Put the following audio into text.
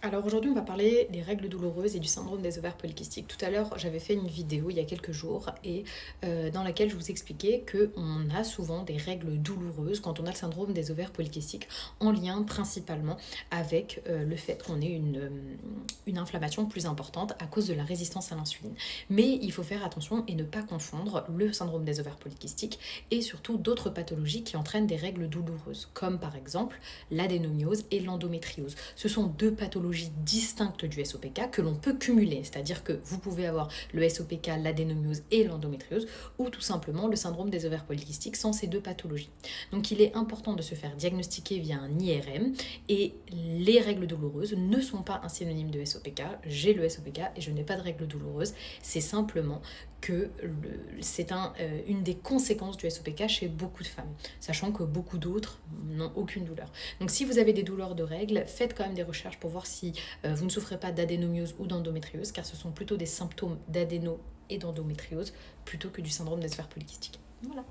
Alors aujourd'hui, on va parler des règles douloureuses et du syndrome des ovaires polykystiques. Tout à l'heure, j'avais fait une vidéo il y a quelques jours et dans laquelle je vous expliquais qu'on a souvent des règles douloureuses quand on a le syndrome des ovaires polykystiques en lien principalement avec le fait qu'on ait une inflammation plus importante à cause de la résistance à l'insuline. Mais il faut faire attention et ne pas confondre le syndrome des ovaires polykystiques et surtout d'autres pathologies qui entraînent des règles douloureuses, comme par exemple l'adénomiose et l'endométriose. Ce sont deux pathologies distinctes du SOPK que l'on peut cumuler, c'est-à-dire que vous pouvez avoir le SOPK, l'adénomiose et l'endométriose, ou tout simplement le syndrome des ovaires polykystiques sans ces deux pathologies. Donc il est important de se faire diagnostiquer via un IRM, et les règles douloureuses ne sont pas un synonyme de SOPK. J'ai le SOPK et je n'ai pas de règles douloureuses, c'est simplement que c'est une des conséquences du SOPK chez beaucoup de femmes, sachant que beaucoup d'autres n'ont aucune douleur. Donc si vous avez des douleurs de règles, faites quand même des recherches pour voir si vous ne souffrez pas d'adénomiose ou d'endométriose, car ce sont plutôt des symptômes d'adéno et d'endométriose plutôt que du syndrome des ovaires polykystiques. Voilà.